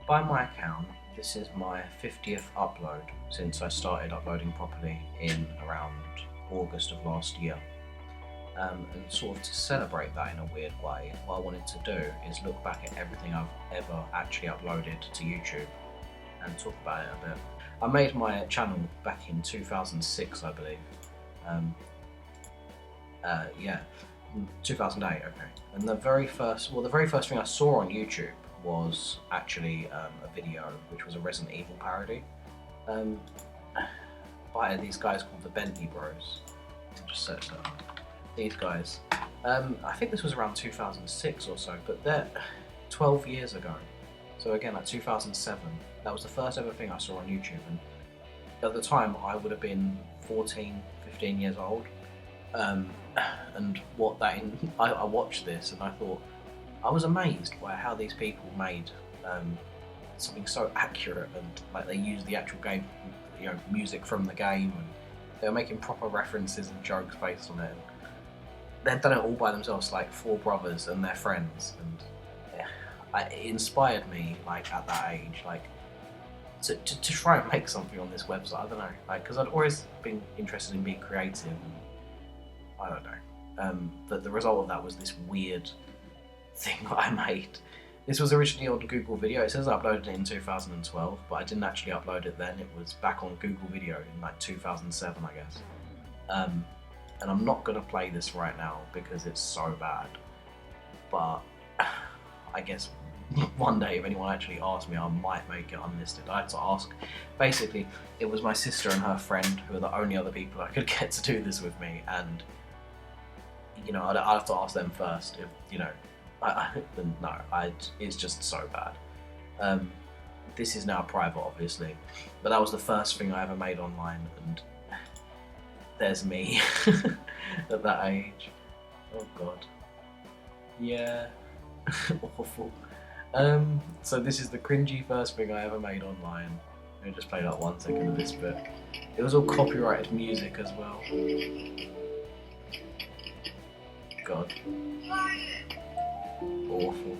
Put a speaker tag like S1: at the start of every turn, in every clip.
S1: By my account, this is my 50th upload since I started uploading properly in around August of last year. And sort of to celebrate that in a weird way, what I wanted to do is look back at everything I've ever actually uploaded to YouTube and talk about it a bit. I made my channel back in 2006, I believe. Yeah, 2008. Okay. And the very first thing I saw on YouTube was actually a video which was a Resident Evil parody um, by these guys called the Bentley Bros. I'll just search that up. These guys. I think this was around 2006 or so, but they're 12 years ago. So again, like 2007. That was the first ever thing I saw on YouTube, and at the time I would have been 14, 15 years old. And what that I watched this and I thought, I was amazed by how these people made something so accurate, and like they used the actual game, music from the game, and they were making proper references and jokes based on it. They'd done it all by themselves, like four brothers and their friends, and it inspired me, like at that age, like to try and make something on this website. I don't know, like because I'd always been interested in being creative. And I don't know, but the result of that was this weird thing that I made. This was originally on Google Video. It says I uploaded it in 2012, but I didn't actually upload it then. It was back on Google Video in like 2007, I guess. And I'm not going to play this right now because it's so bad. But I guess one day if anyone actually asked me, I might make it unlisted. I had to ask. Basically, it was my sister and her friend who were the only other people I could get to do this with me, and I'd have to ask them first if, it's just so bad. This is now private, obviously, but that was the first thing I ever made online, and there's me at that age. Oh god. Yeah. Awful. So this is the cringy first thing I ever made online. Let me just play like 1 second of this bit. It was all copyrighted music as well. God. Awful.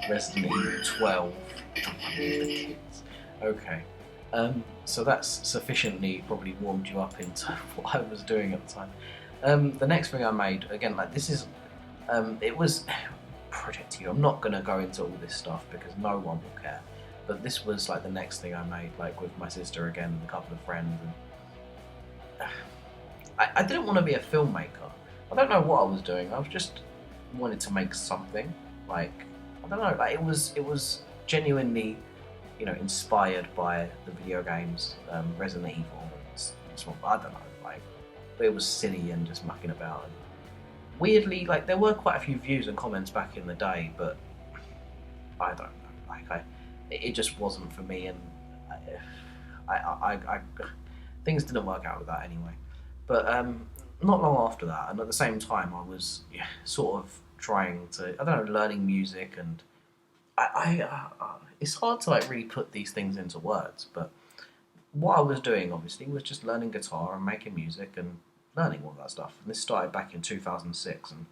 S1: Resident Evil 12. The kids. Okay. So that's sufficiently probably warmed you up into what I was doing at the time. The next thing I made, again, like this is, it was Project U. I'm not going to go into all this stuff because no one will care. But this was like the next thing I made, like with my sister again and a couple of friends. And I didn't want to be a filmmaker. I don't know what I was doing. I was just wanted to make something. Like, I don't know. Like it was genuinely, inspired by the video games, Resident Evil. And I don't know. Like, but it was silly and just mucking about. And weirdly, like there were quite a few views and comments back in the day, but I don't know. Like it just wasn't for me, and I things didn't work out with that anyway. But not long after that, and at the same time, I was sort of trying to, I don't know, learning music, and it's hard to like really put these things into words. But what I was doing, obviously, was just learning guitar and making music and learning all that stuff. And this started back in 2006, and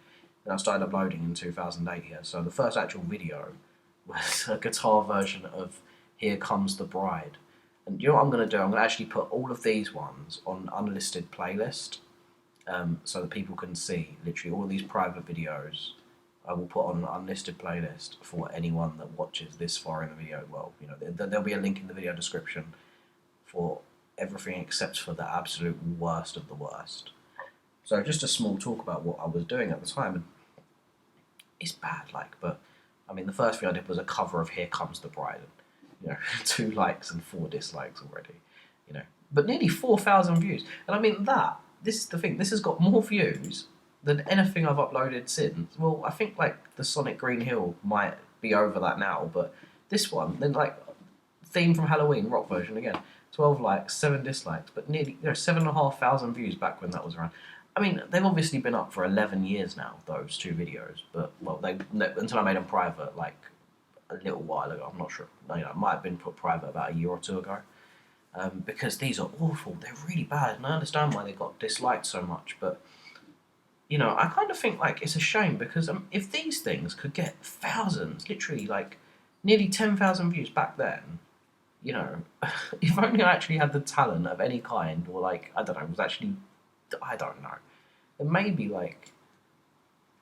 S1: then I started uploading in 2008 here. So the first actual video was a guitar version of Here Comes the Bride. And you know what I'm going to do? I'm going to actually put all of these ones on an unlisted playlist, so that people can see literally all of these private videos. I will put on an unlisted playlist for anyone that watches this far in the video. Well, there'll be a link in the video description for everything except for the absolute worst of the worst. So just a small talk about what I was doing at the time. And it's bad, but I mean, the first thing I did was a cover of Here Comes the Bride. And, 2 likes and 4 dislikes already. But nearly 4,000 views. And I mean this is the thing, this has got more views than anything I've uploaded since. Well, I think like the Sonic Green Hill might be over that now, but this one, then like theme from Halloween, rock version again, 12 likes, 7 dislikes, but nearly 7,500 views back when that was around. I mean, they've obviously been up for 11 years now, those 2 videos, but well, until I made them private, like a little while ago. I'm not sure. It might have been put private about a year or 2 ago. Because these are awful. They're really bad, and I understand why they got disliked so much. But you know, I kind of think like it's a shame because if these things could get thousands, literally like nearly 10,000 views back then, you know, if only I actually had the talent of any kind, or like I don't know, was actually, I don't know, and maybe like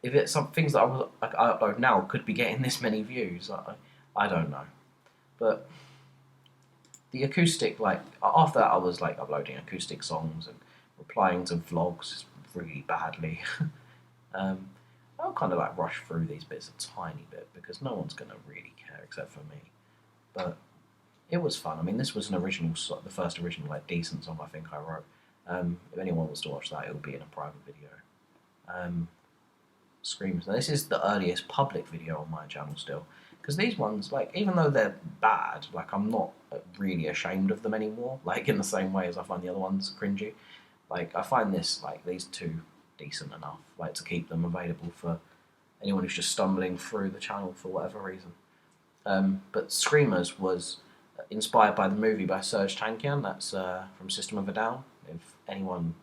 S1: if it's some things that I upload now could be getting this many views, I don't know, but the acoustic, like after that I was like uploading acoustic songs and replying to vlogs really badly. I'll kind of like rush through these bits a tiny bit because no one's gonna really care except for me. But it was fun. I mean, this was an original, the first original like decent song I think I wrote. If anyone wants to watch that, it will be in a private video. Screams. Now, this is the earliest public video on my channel still, because these ones, like, even though they're bad, like, I'm not really ashamed of them anymore. Like, in the same way as I find the other ones cringy. Like, I find this, like, these two decent enough, like, to keep them available for anyone who's just stumbling through the channel for whatever reason. But Screamers was inspired by the movie by Serge Tankian. That's from System of a Down. If anyone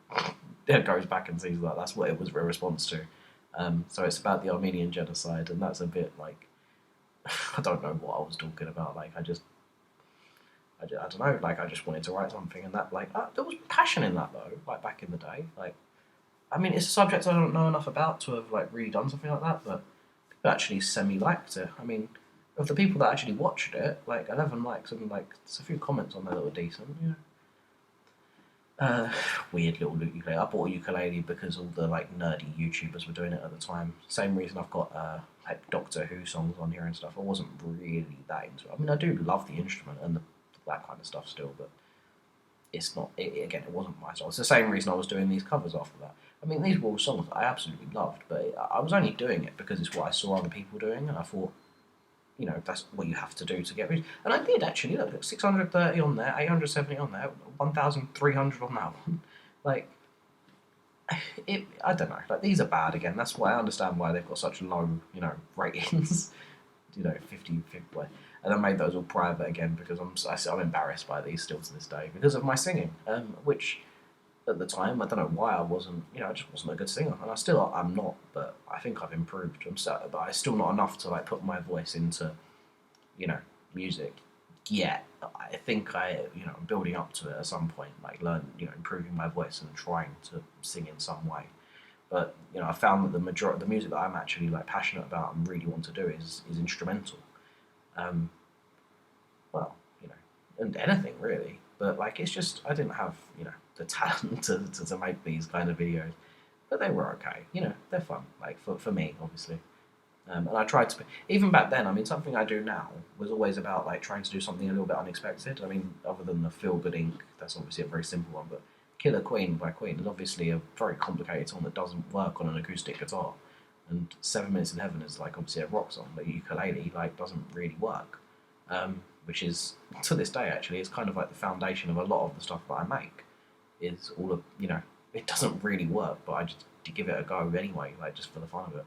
S1: goes back and sees that, that's what it was a response to. So it's about the Armenian Genocide, and that's a bit like, I don't know what I was talking about. Like, I don't know. Like, I just wanted to write something, and that, like, there was passion in that though. Like back in the day, like, I mean, it's a subject I don't know enough about to have like really done something like that, but people actually semi-liked it. I mean, of the people that actually watched it, like 11 likes and like there's a few comments on there that were decent. You know. Weird little ukulele. I bought a ukulele because all the like nerdy YouTubers were doing it at the time. Same reason I've got like Doctor Who songs on here and stuff. I wasn't really that into it. I mean, I do love the instrument and that kind of stuff still, but it's not. Again, it wasn't my style. It's the same reason I was doing these covers after that. I mean, these were all songs that I absolutely loved, but I was only doing it because it's what I saw other people doing, and I thought, you know, that's what you have to do to get rich. And I did actually. Look, 630 on there, 870 on there, 1,300 on that one. Like, I don't know. Like, these are bad again. That's why I understand why they've got such low, you know, ratings. You know, 50. And I made those all private again because I'm embarrassed by these still to this day because of my singing, which at the time I don't know why I wasn't. You know, I just wasn't a good singer, and I'm not. But I think I've improved. But I'm still not enough to like put my voice into, you know, music yet. I think you know, I'm building up to it at some point, like improving my voice and trying to sing in some way. But you know, I found that the majority of the music that I'm actually like passionate about and really want to do is instrumental. Well, you know, and anything really. But like, it's just I didn't have, you know, the talent to make these kind of videos. But they were okay. You know, they're fun. Like for me, obviously. And I tried to, even back then, I mean, something I do now was always about like trying to do something a little bit unexpected. I mean, other than the Feel Good Inc., that's obviously a very simple one, but Killer Queen by Queen is obviously a very complicated song that doesn't work on an acoustic guitar. And 7 Minutes in Heaven is like obviously a rock song, but ukulele like doesn't really work. Which is, to this day actually, it's kind of like the foundation of a lot of the stuff that I make. Is all of, you know, it doesn't really work, but I just give it a go anyway, like just for the fun of it.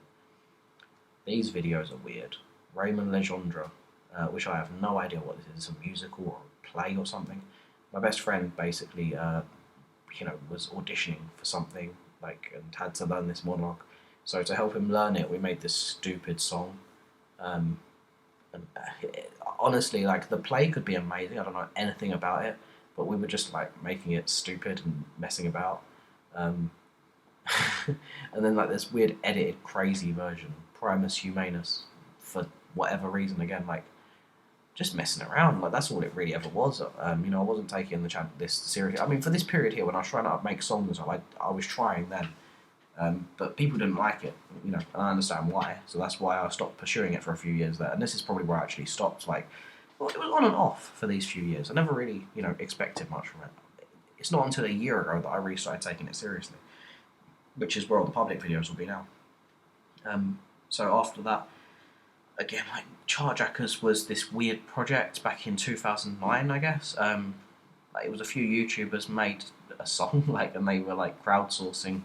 S1: These videos are weird. Raymond Legendre, which I have no idea what this is. It's a musical or a play or something. My best friend basically, you know, was auditioning for something, like, and had to learn this monologue. So to help him learn it, we made this stupid song. Honestly, like, the play could be amazing. I don't know anything about it, but we were just like making it stupid and messing about. And then like this weird edited crazy version, Primus Humanus, for whatever reason, again, like just messing around. Like that's all it really ever was. You know, I wasn't taking this seriously. I mean, for this period here when I was trying to make songs, I was trying then. But people didn't like it, you know, and I understand why. So that's why I stopped pursuing it for a few years there. And this is probably where I actually stopped. Like, well, it was on and off for these few years. I never really, you know, expected much from it. It's not until a year ago that I really started taking it seriously, which is where all the public videos will be now. So after that, again, like Charjackers was this weird project back in 2009, I guess. Like, it was a few YouTubers made a song, like, and they were like crowdsourcing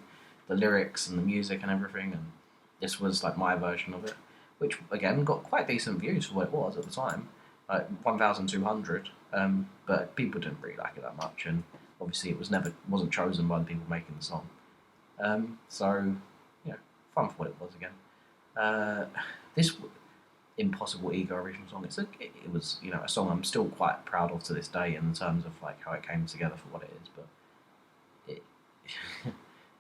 S1: the lyrics and the music and everything, and this was like my version of it, which again got quite decent views for what it was at the time, like 1,200. But people didn't really like it that much, and obviously it wasn't chosen by the people making the song. So yeah, fun for what it was again. This Impossible Ego original song. It was, you know, a song I'm still quite proud of to this day in terms of like how it came together for what it is, but it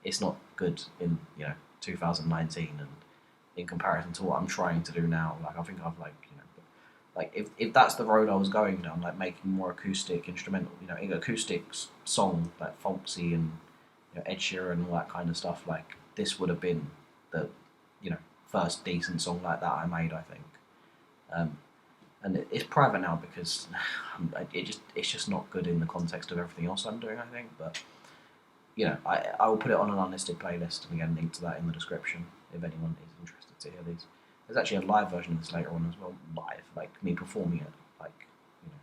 S1: it's not good in, you know, 2019, and in comparison to what I'm trying to do now. Like I think I've like, you know, like if that's the road I was going down, like making more acoustic instrumental, you know, acoustic song like folksy and, you know, Ed Sheeran and all that kind of stuff, like this would have been the, you know, first decent song like that I made, I think. And it's private now because it's just not good in the context of everything else I'm doing, I think. But you know, I will put it on an unlisted playlist, and again, link to that in the description if anyone is interested to hear these. There's actually a live version of this later on as well, live, like me performing it, like, you know,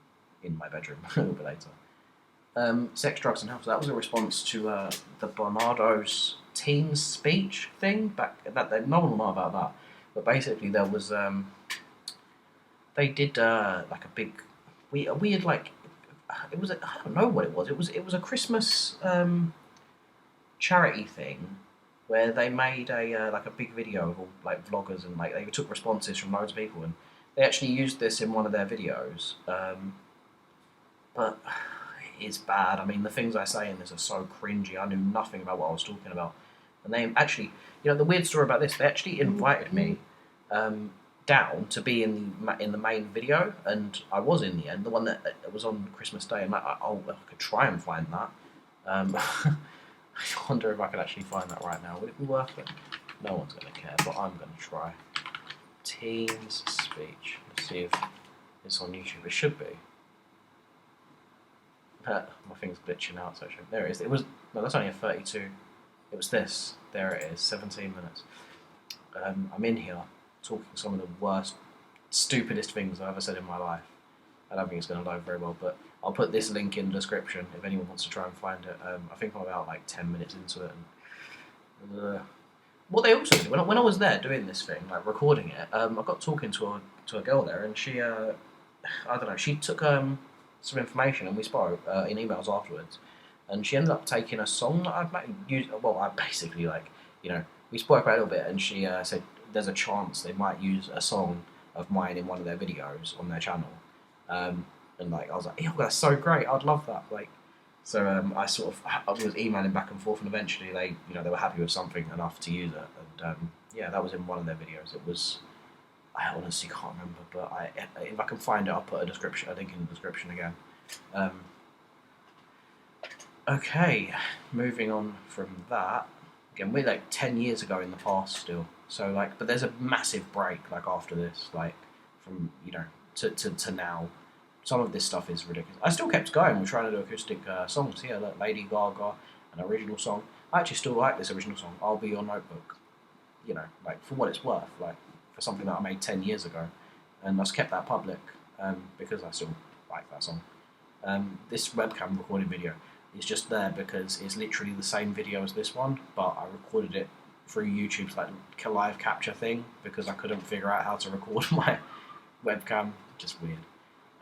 S1: in my bedroom a little bit later. Sex, Drugs and Health. So that was a response to the Bernardo's Teens speech thing back. That no one will know about that, but basically there was they did like a big weird like it was I don't know what it was. It was a Christmas charity thing where they made a like a big video of all like vloggers, and like they took responses from loads of people, and they actually used this in one of their videos. But it's bad. I mean, the things I say in this are so cringy. I knew nothing about what I was talking about, and they actually, you know, the weird story about this, they actually invited me down to be in the main video, and I was in the end, the one that was on Christmas Day, and I could try and find that. I wonder if I could actually find that right now. Would it be worth it? No one's going to care, but I'm going to try. Teens speech. Let's see if it's on YouTube. It should be. My thing's glitching out, so there it is. It was, no, that's only a 32. It was this. There it is, 17 minutes. I'm in here talking some of the worst, stupidest things I've ever said in my life. I don't think it's going to load very well, but I'll put this link in the description if anyone wants to try and find it. I think I'm about like 10 minutes into it. And, what they also did, when I was there doing this thing, like recording it, I got talking to a girl there, and she, I don't know, she took some information, and we spoke in emails afterwards, and she ended up taking a song that I've used. Well, I basically, like, you know, we spoke about it a little bit, and she said there's a chance they might use a song of mine in one of their videos on their channel. And like I was like, yeah, that's so great, I'd love that. Like, so I was emailing back and forth, and eventually they, you know, they were happy with something enough to use it. And yeah, that was in one of their videos. It was, I honestly can't remember, but if I can find it, I'll put a link in the description again. Okay, moving on from that. Again, we're like 10 years ago in the past still. So like, but there's a massive break like after this, like from, you know, to now. Some of this stuff is ridiculous. I still kept going. We're trying to do acoustic songs here, like Lady Gaga, an original song. I actually still like this original song, I'll Be Your Notebook. You know, like for what it's worth, like for something that I made 10 years ago. And I just kept that public because I still like that song. This webcam recording video is just there because it's literally the same video as this one, but I recorded it through YouTube's like live capture thing because I couldn't figure out how to record my webcam. Just weird.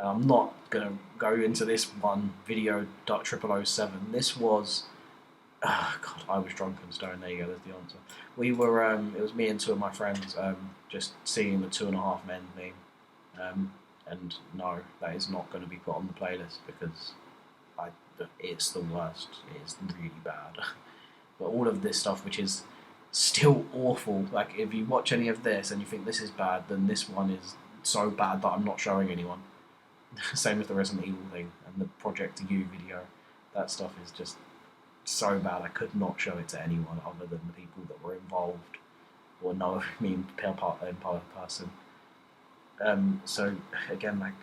S1: I'm not going to go into this one, video.007. This was, God, I was drunk and stoned. There you go, there's the answer. We were, it was me and two of my friends just seeing the 2.5 Men theme. And no, that is not going to be put on the playlist because it's the worst. It's really bad. But all of this stuff, which is still awful, like if you watch any of this and you think this is bad, then this one is so bad that I'm not showing anyone. Same as the Resident Evil thing and the Project U video. That stuff is just so bad. I could not show it to anyone other than the people that were involved or know me in person. So again, like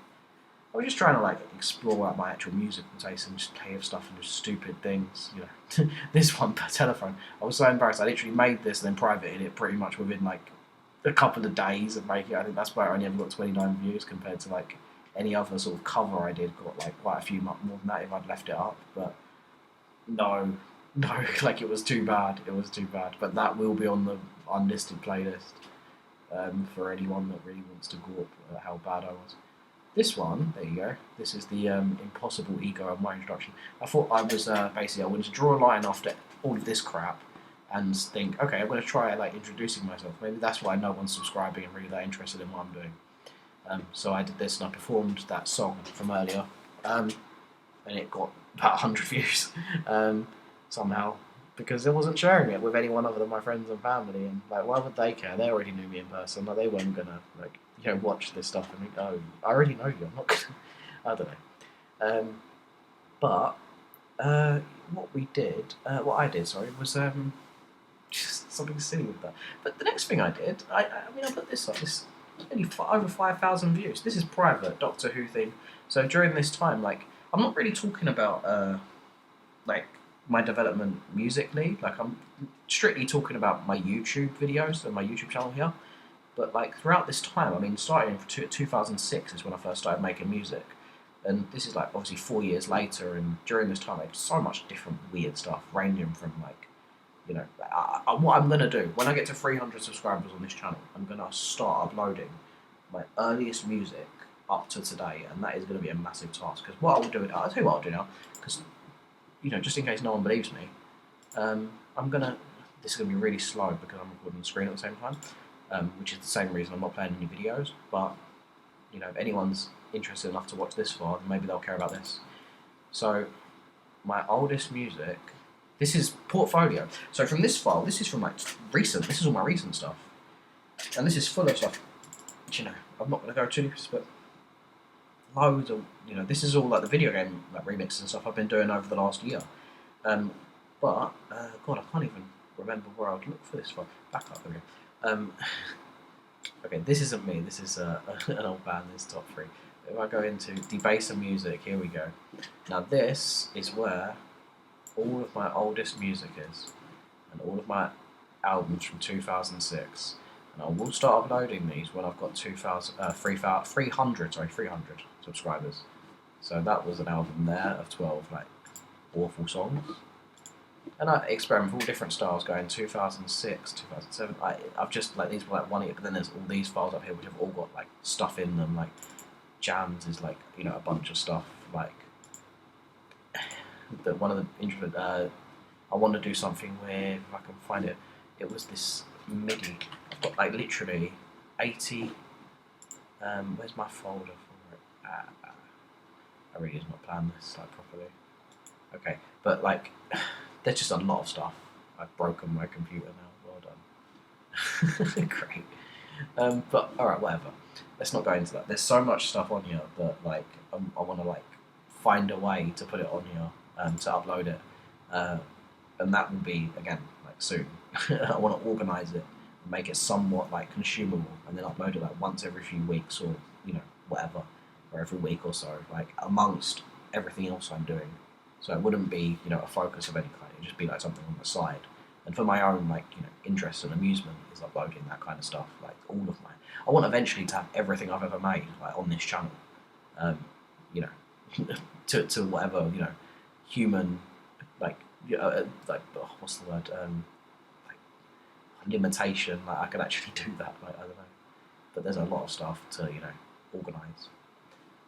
S1: I was just trying to like explore out my actual musical taste and just play with stuff and just stupid things. You know, this one per telephone. I was so embarrassed. I literally made this and then privated it pretty much within like a couple of days of making it. I think that's why I only ever got 29 views compared to like any other sort of cover I did got like quite a few more than that if I'd left it up. But no, like it was too bad. It was too bad. But that will be on the unlisted playlist for anyone that really wants to go up how bad I was. This one, there you go. This is the Impossible Ego of my introduction. I thought I was basically I wanted to draw a line after all of this crap and think, okay, I'm going to try like introducing myself. Maybe that's why no one's subscribing and really that interested in what I'm doing. So I did this and I performed that song from earlier, and it got about 100 views somehow, because I wasn't sharing it with anyone other than my friends and family, and like, why would they care? They already knew me in person. Like, they weren't gonna like watch this stuff and think, oh, I already know you. I'm not gonna. I don't know. But what I did, sorry, was just something silly with that. But the next thing I did, I put this up. This only over 5,000 views. This is private Doctor Who theme. So during this time, like, I'm not really talking about like my development musically. Like, I'm strictly talking about my YouTube videos and my YouTube channel here. But like throughout this time, I mean, starting in 2006 is when I first started making music, and this is like obviously 4 years later. And during this time, I did so much different weird stuff, ranging from like, what I'm gonna do when I get to 300 subscribers on this channel, I'm gonna start uploading my earliest music up to today, and that is gonna be a massive task. Because what I'll do, I'll tell you what I'll do now, because just in case no one believes me, I'm gonna. This is gonna be really slow because I'm recording the screen at the same time, which is the same reason I'm not playing any videos. But if anyone's interested enough to watch this far, then maybe they'll care about this. So, my oldest music. This is portfolio. So from this file, this is from like recent. This is all my recent stuff, and this is full of stuff. Which, I'm not going to go too deep, but loads of This is all like the video game like remixes and stuff I've been doing over the last year. But God, I can't even remember where I would look for this file. Back up again. Okay, this isn't me. This is an old band. This top 3. If I go into debaser music, here we go. Now this is where all of my oldest music is, and all of my albums from 2006, and I will start uploading these when I've got 300 subscribers. So that was an album there of 12 like awful songs, and I experiment with all different styles going 2006, 2007. I've just like these were like one year, but then there's all these files up here which have all got like stuff in them, like jams is like a bunch of stuff like. That one of the intro. I want to do something with, if I can find it. It was this MIDI. I've got like literally 80. Where's my folder for it? I really did not plan this like properly. Okay, but like, there's just a lot of stuff. I've broken my computer now. Well done. Great. But all right, whatever. Let's not go into that. There's so much stuff on here that like I want to like find a way to put it on here. To upload it, and that will be again like soon. I want to organise it and make it somewhat like consumable, and then upload it like once every few weeks, or whatever, or every week or so, like amongst everything else I'm doing. So it wouldn't be a focus of any kind. It'd just be like something on the side. And for my own like interest and amusement is uploading that kind of stuff. Like all of my, I want eventually to have everything I've ever made like on this channel. To whatever human what's the word like limitation, like I can actually do that, like I don't know, but there's a lot of stuff to organise.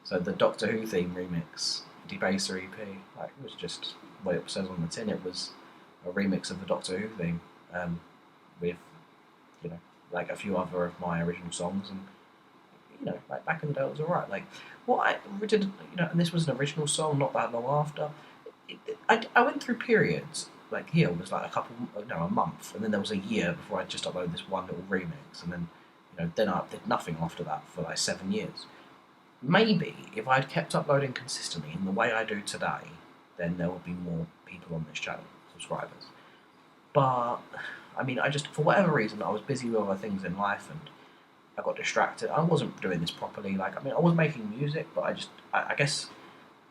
S1: So the Doctor Who theme remix Debaser EP, like it was just what it says on the tin. It was a remix of the Doctor Who theme, with like a few other of my original songs, and like back in the day it was alright. Like what I did, and this was an original song not that long after. I went through periods, like here was like a month, and then there was a year before I just uploaded this one little remix, and then then I did nothing after that for like 7 years. Maybe if I'd kept uploading consistently in the way I do today, then there would be more people on this channel, subscribers. But I mean, I just, for whatever reason, I was busy with other things in life, and I got distracted. I wasn't doing this properly. Like, I mean, I was making music, but I guess,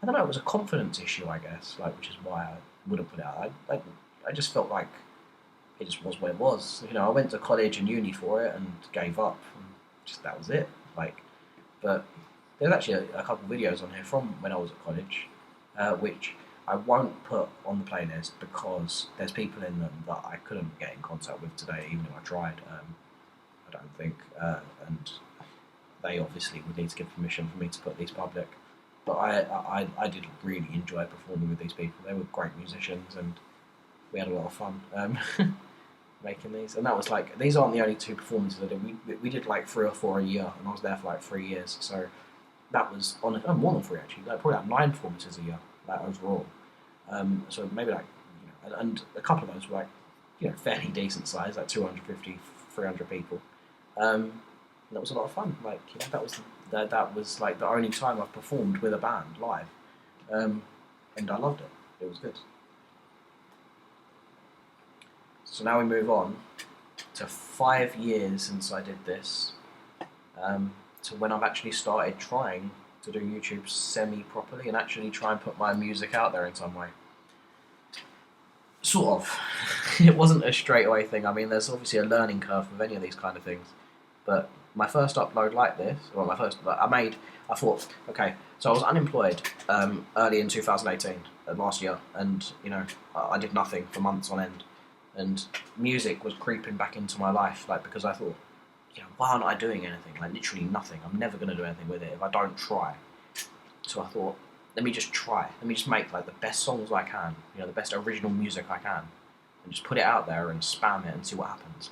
S1: I don't know, it was a confidence issue, I guess, like, which is why I wouldn't put it out. I just felt like it just was what it was. I went to college and uni for it and gave up, and just that was it. Like, but there's actually a couple of videos on here from when I was at college, which I won't put on the playlist because there's people in them that I couldn't get in contact with today, even though I tried. I don't think, and they obviously would need to give permission for me to put these public. But I did really enjoy performing with these people. They were great musicians, and we had a lot of fun. making these, and that was like, these aren't the only 2 performances I did. We did like 3 or 4 a year, and I was there for like 3 years. So that was on more than 3 actually. Like probably like 9 performances a year, like overall. So maybe like, and a couple of those were like, fairly decent size, like 250, 300 people. That was a lot of fun. Like, that was like the only time I've performed with a band live, and I loved it. It was good. So now we move on to 5 years since I did this, to when I've actually started trying to do YouTube semi-properly and actually try and put my music out there in some way. Sort of. It wasn't a straight away thing. I mean, there's obviously a learning curve with any of these kind of things. But my first upload like this, I thought, okay, so I was unemployed early in 2018, last year, and, I did nothing for months on end. And music was creeping back into my life, like, because I thought, why aren't I doing anything? Like, literally nothing. I'm never going to do anything with it if I don't try. So I thought, let me just try. Let me just make like the best songs I can, the best original music I can, and just put it out there and spam it and see what happens.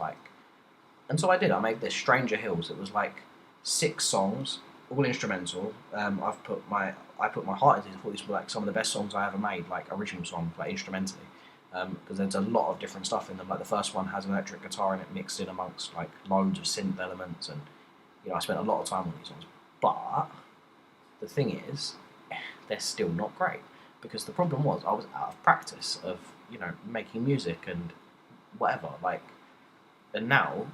S1: And so I did. I made this Stranger Hills. It was like 6 songs, all instrumental. I put my heart into it. I thought these were like some of the best songs I ever made, like original songs, like instrumentally. Because there's a lot of different stuff in them. Like the first one has an electric guitar in it mixed in amongst like loads of synth elements, and I spent a lot of time on these songs. But the thing is, they're still not great, because the problem was I was out of practice of making music and whatever. Like, and now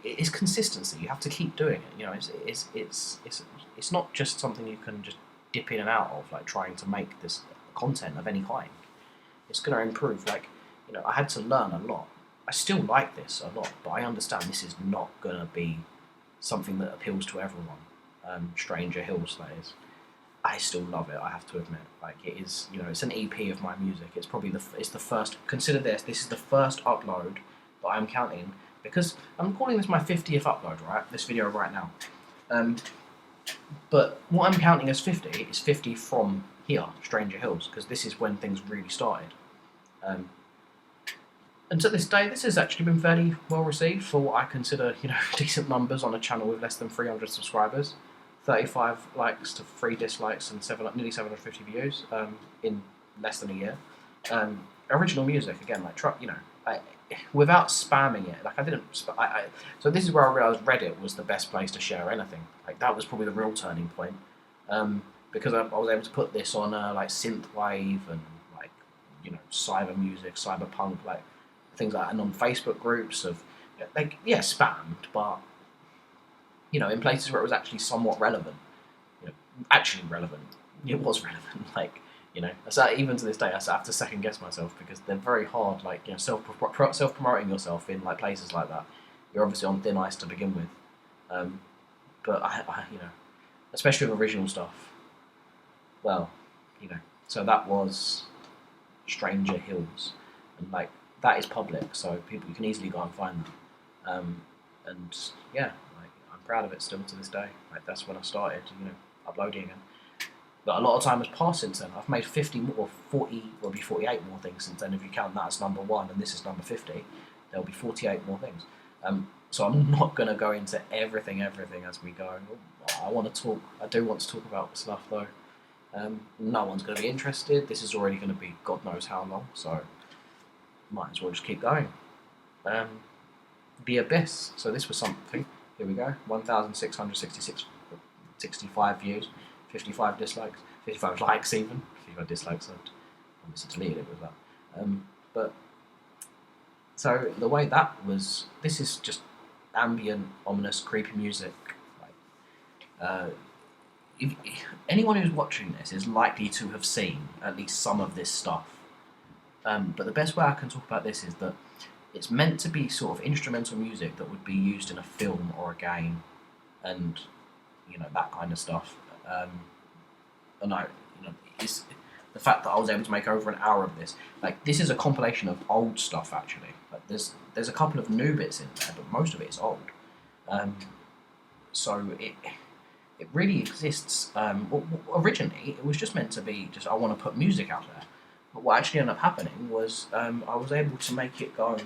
S1: it's consistency. You have to keep doing it. It's not just something you can just dip in and out of, like trying to make this content of any kind. It's going to improve. I had to learn a lot. I still like this a lot, but I understand this is not going to be something that appeals to everyone. Stranger Hills, that is. I still love it, I have to admit. Like, it is, it's an EP of my music. It's probably it's the first, consider this is the first upload that I'm counting, because I'm calling this my 50th upload, right? This video right now. But what I'm counting as 50 is 50 from here, Stranger Hills, because this is when things really started. And to this day, this has actually been fairly well received for what I consider, decent numbers on a channel with less than 300 subscribers. 35 likes to 3 dislikes and nearly 750 views in less than a year. Original music, again, without spamming it. Like, I didn't. So this is where I realised Reddit was the best place to share anything. Like, that was probably the real turning point, because I was able to put this on like synthwave and cyber music, cyberpunk, like things like that, and on Facebook groups of spammed, but in places where it was actually somewhat relevant. Actually relevant. It was relevant. So even to this day, I have to second guess myself, because they're very hard. Self promoting yourself in places like that, you're obviously on thin ice to begin with. But I especially with original stuff. Well, so that was Stranger Hills, and that is public, so you can easily go and find that. And yeah. I'm proud of it still to this day. That's when I started, uploading, and but a lot of time has passed since then. I've made 50 more, 40, will be 48 more things since then. If you count that as number 1 and this is number 50, there'll be 48 more things. So I'm not going to go into everything as we go. I do want to talk about stuff though. No one's going to be interested. This is already going to be God knows how long, so might as well just keep going. The Abyss. So this was something. Here we go, 1,665 views, 55 dislikes, 55 likes even, 55 dislikes, obviously deleted it with that. But, so the way that was, this is just ambient, ominous, creepy music. Anyone who's watching this is likely to have seen at least some of this stuff. But the best way I can talk about this is that it's meant to be sort of instrumental music that would be used in a film or a game, and that kind of stuff. And it's the fact that I was able to make over an hour of this. This is a compilation of old stuff actually. There's a couple of new bits in there, but most of it is old. So it really exists. Originally, it was just meant to be I want to put music out there. But what actually ended up happening was I was able to make it go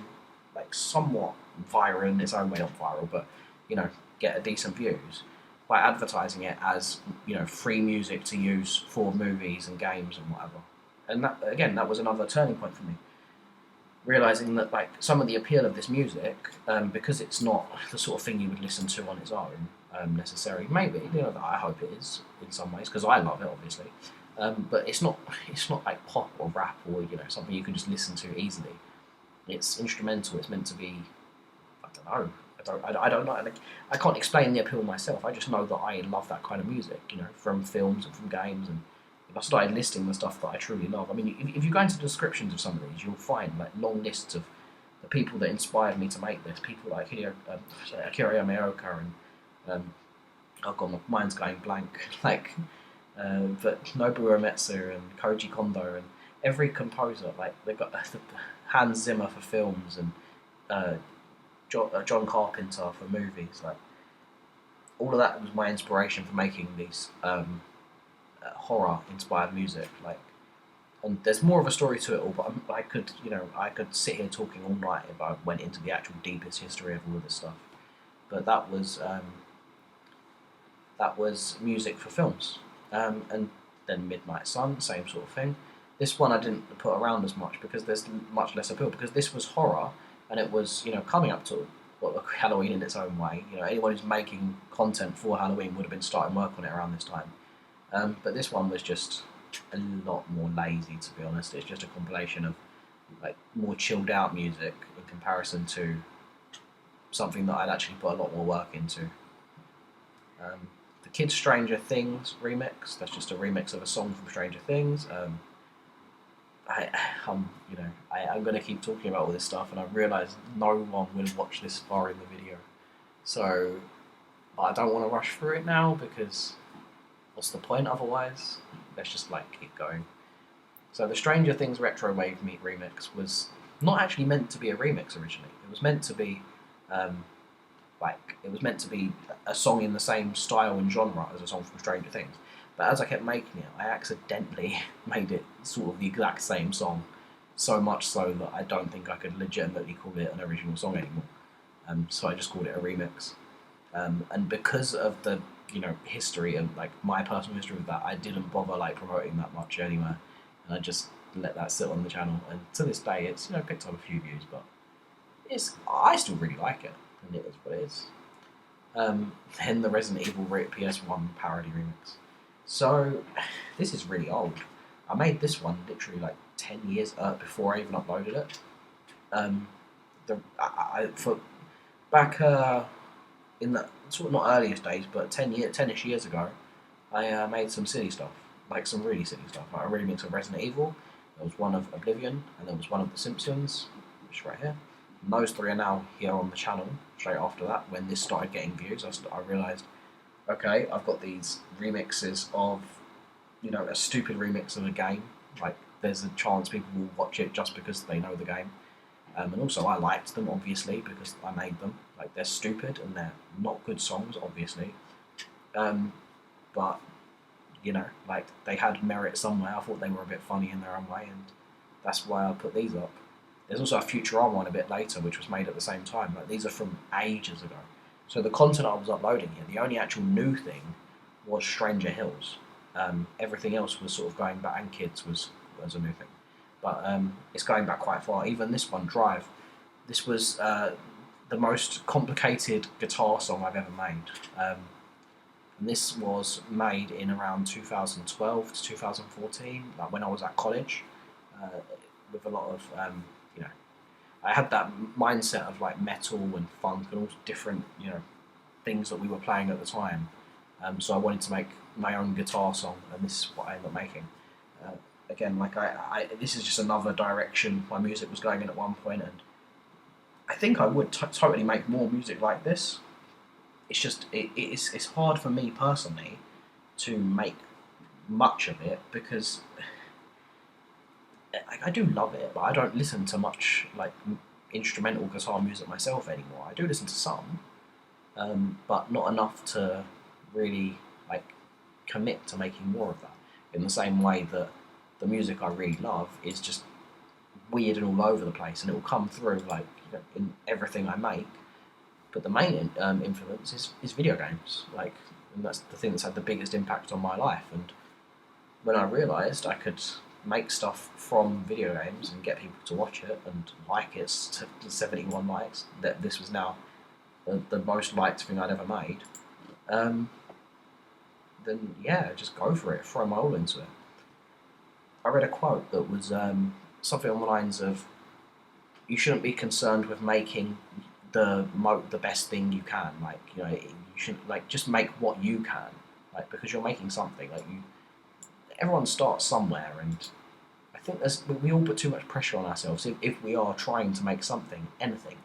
S1: like somewhat viral in its own way, not viral, but get a decent views by advertising it as free music to use for movies and games and whatever. And that again, that was another turning point for me, realizing that like some of the appeal of this music, because it's not the sort of thing you would listen to on its own necessarily. Maybe I hope it is in some ways because I love it, obviously. But it's not like pop or rap or something you can just listen to easily. It's instrumental. It's meant to be. I don't know. I don't know. Like, I can't explain the appeal myself. I just know that I love that kind of music. From films and from games. And if I started listing the stuff that I truly love, I mean, if you go into the descriptions of some of these, you'll find like long lists of the people that inspired me to make this. People like Akira Yamaoka and oh god, my mind's going blank. But Nobuo Uematsu and Koji Kondo and every composer, like they've got Hans Zimmer for films and John Carpenter for movies. Like all of that was my inspiration for making these horror-inspired music. Like, and there's more of a story to it all. But I could sit here talking all night if I went into the actual deepest history of all of this stuff. But that was music for films. And then Midnight Sun, same sort of thing. This one I didn't put around as much because there's much less appeal, because this was horror and it was coming up to Halloween in its own way. Anyone who's making content for Halloween would have been starting work on it around this time. But this one was just a lot more lazy, to be honest. It's just a compilation of like more chilled out music in comparison to something that I'd actually put a lot more work into. The Kid Stranger Things remix. That's just a remix of a song from Stranger Things. I'm going to keep talking about all this stuff, and I realise no one will watch this far in the video. So I don't want to rush through it now because what's the point otherwise? Let's just keep going. So the Stranger Things Retro Wave Meet remix was not actually meant to be a remix originally. It was meant to be a song in the same style and genre as a song from Stranger Things. But as I kept making it, I accidentally made it sort of the exact same song, so much so that I don't think I could legitimately call it an original song anymore. So I just called it a remix. And because of the history and my personal history with that, I didn't bother promoting that much anywhere, and I just let that sit on the channel. And to this day, it's picked up a few views, but I still really like it, and it is what it is. Then the Resident Evil PS1 parody remix. So this is really old. I made this one literally 10 years before I even uploaded it. Back in the sort of not earliest days, but 10ish years ago, I made some silly stuff, some really silly stuff. A remix of Resident Evil. There was one of Oblivion, and there was one of The Simpsons, which is right here. And those three are now here on the channel. Straight after that, when this started getting views, I realised, okay, I've got these remixes of, a stupid remix of a game. There's a chance people will watch it just because they know the game. And also I liked them, obviously, because I made them. They're stupid and they're not good songs, obviously. But, they had merit somewhere. I thought they were a bit funny in their own way, and that's why I put these up. There's also a Futurama one a bit later, which was made at the same time. These are from ages ago. So the content I was uploading here, the only actual new thing was Stranger Hills. Everything else was sort of going back, and Kids was a new thing. But it's going back quite far. Even this one, Drive, this was the most complicated guitar song I've ever made. And this was made in around 2012 to 2014, when I was at college, with a lot of, I had that mindset of metal and funk and all different, things that we were playing at the time. So I wanted to make my own guitar song, and this is what I ended up making. Again, this is just another direction my music was going in at one point, and I think I would totally make more music like this. It's just it's hard for me personally to make much of it because I do love it, but I don't listen to much instrumental guitar music myself anymore. I do listen to some, but not enough to really commit to making more of that. In the same way that the music I really love is just weird and all over the place, and it will come through like in everything I make. But the main influence is video games, like, and that's the thing that's had the biggest impact on my life. And when I realised I could make stuff from video games and get people to watch it and like it, 71 likes, that this was now the most liked thing I'd ever made, then yeah, just go for it, throw my all into it. I read a quote that was something on the lines of, you shouldn't be concerned with making the best thing you can, like, you should like just make what you can, like, because you're making something, like, everyone starts somewhere, and I think we all put too much pressure on ourselves if we are trying to make something, anything,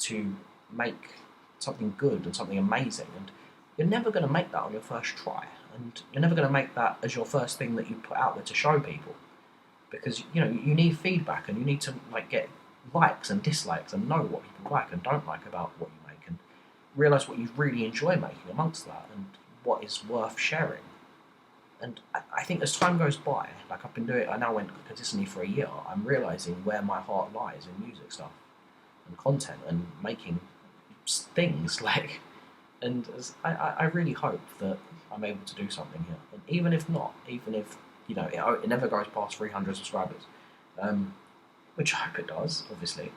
S1: to make something good and something amazing, and you're never going to make that on your first try, and you're never going to make that as your first thing that you put out there to show people, because you need feedback, and you need to like get likes and dislikes and know what people like and don't like about what you make, and realise what you really enjoy making amongst that, and what is worth sharing. And I think as time goes by, like I've been doing, I now went consistently for a year, I'm realising where my heart lies in music stuff and content and making things, like, and I really hope that I'm able to do something here. And even if not, even if it never goes past 300 subscribers, which I hope it does, obviously,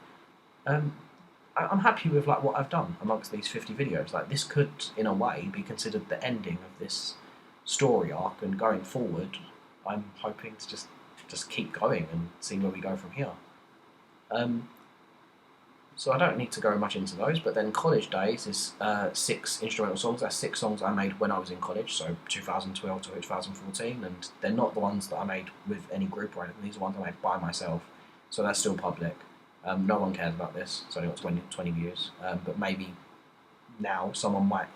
S1: I'm happy with like what I've done amongst these 50 videos. Like, this could, in a way, be considered the ending of this story arc, and going forward, I'm hoping to just keep going and see where we go from here. So I don't need to go much into those, but then College Days is 6 instrumental songs. That's 6 songs I made when I was in college, so 2012 to 2014, and they're not the ones that I made with any group or anything. These are ones I made by myself, so that's still public. No one cares about this. It's only got 20 views, but maybe now someone might.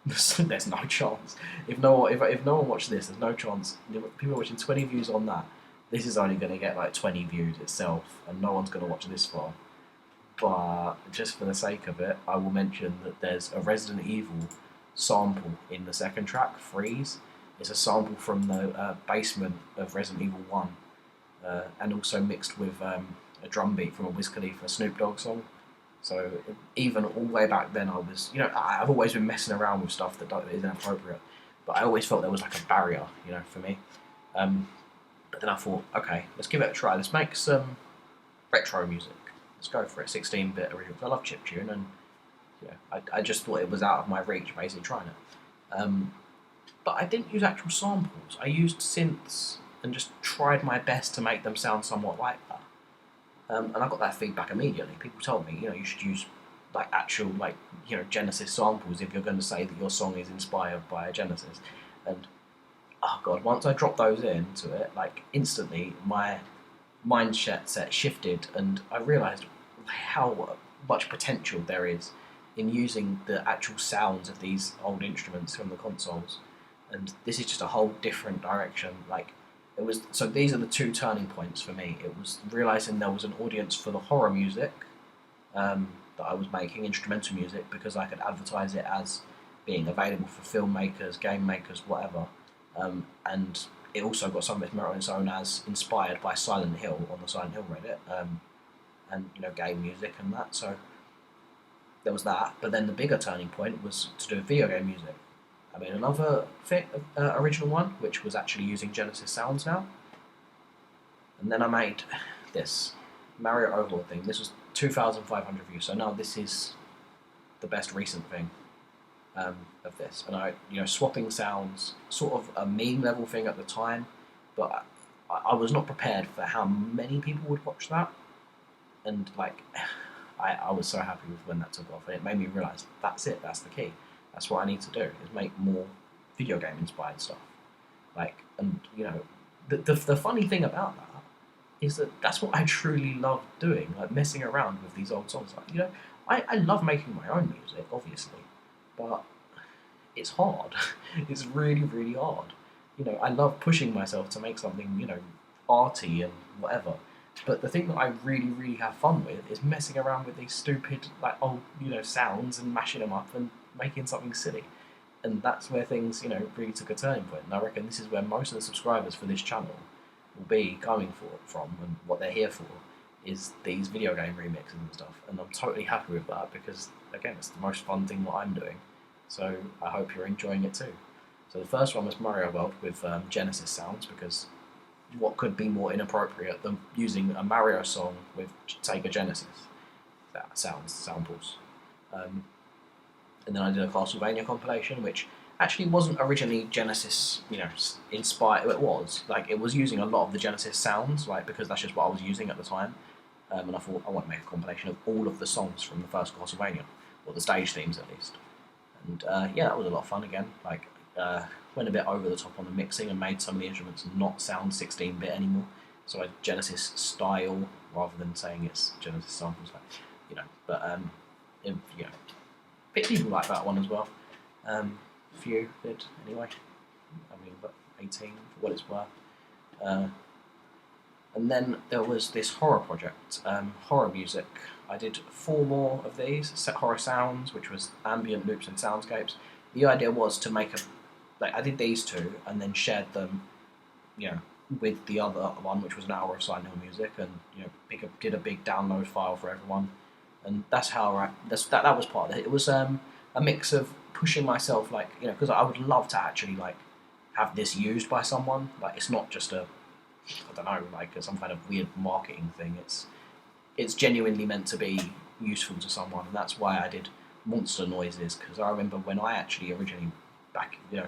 S1: There's no chance. If no one watched this, there's no chance. People are watching 20 views on that. This is only going to get like 20 views itself, and no one's going to watch this far. But just for the sake of it, I will mention that there's a Resident Evil sample in the second track, Freeze. It's a sample from the basement of Resident Evil 1, and also mixed with a drum beat from a Wiz Khalifa Snoop Dogg song. So even all the way back then, I was, I've always been messing around with stuff that isn't appropriate, but I always felt there was like a barrier, for me. But then I thought, okay, let's give it a try. Let's make some retro music. Let's go for it. 16-bit original. I love chiptune, and I just thought it was out of my reach, basically trying it. But I didn't use actual samples. I used synths and just tried my best to make them sound somewhat like that. And I got that feedback immediately. People told me, you should use like actual Genesis samples if you're going to say that your song is inspired by Genesis. And oh god, once I dropped those into it, like instantly my mindset shifted, and I realised how much potential there is in using the actual sounds of these old instruments from the consoles. And this is just a whole different direction. So these are the 2 turning points for me. It was realising there was an audience for the horror music that I was making, instrumental music, because I could advertise it as being available for filmmakers, game makers, whatever. And it also got some of its merit on its own as inspired by Silent Hill on the Silent Hill Reddit, and game music and that. So there was that. But then the bigger turning point was to do video game music. I made another original one, which was actually using Genesis sounds now. And then I made this Mario Overlord thing. This was 2,500 views, so now this is the best recent thing of this. And I, swapping sounds, sort of a meme level thing at the time, but I was not prepared for how many people would watch that. And I was so happy with when that took off, and it made me realise that's it, that's the key. That's what I need to do, is make more video game inspired stuff. The funny thing about that is that that's what I truly love doing, like messing around with these old songs. I love making my own music, obviously, but it's hard. It's really, really hard. I love pushing myself to make something, arty and whatever. But the thing that I really, really have fun with is messing around with these stupid, old, sounds and mashing them up and making something silly. And that's where things, really took a turning point. And I reckon this is where most of the subscribers for this channel will be coming from, and what they're here for is these video game remixes and stuff, and I'm totally happy with that because, again, it's the most fun thing that I'm doing. So I hope you're enjoying it too. So the first one was Mario World with Genesis sounds, because what could be more inappropriate than using a Mario song with Sega Genesis samples. And then I did a Castlevania compilation, which actually wasn't originally Genesis, inspired. It was using a lot of the Genesis sounds, because that's just what I was using at the time. And I thought I want to make a compilation of all of the songs from the first Castlevania, or the stage themes at least. And that was a lot of fun again. Went a bit over the top on the mixing and made some of the instruments not sound 16-bit anymore. So I Genesis style rather than saying it's Genesis samples, people like that one as well. Few did anyway. But 18 for what it's worth. And then there was this horror project, horror music. I did 4 more of these, set horror sounds, which was ambient loops and soundscapes. The idea was to make I did these 2 and then shared them, with the other one, which was an hour of Silent Hill music, and did a big download file for everyone. And that's how that was part of it. It was a mix of pushing myself, because I would love to actually have this used by someone. It's not just some kind of weird marketing thing. It's genuinely meant to be useful to someone, and that's why I did monster noises. Because I remember when I actually originally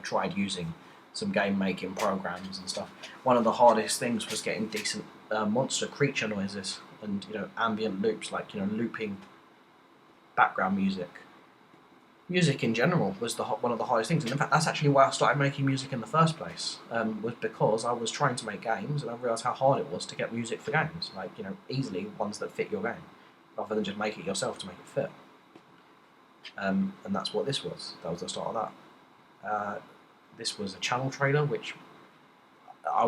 S1: tried using some game making programs and stuff, one of the hardest things was getting decent monster creature noises and ambient loops, looping background music. Music in general was one of the hardest things, and in fact that's actually why I started making music in the first place, was because I was trying to make games and I realised how hard it was to get music for games, easily ones that fit your game, rather than just make it yourself to make it fit. And that's what this was. That was the start of that. This was a channel trailer, which I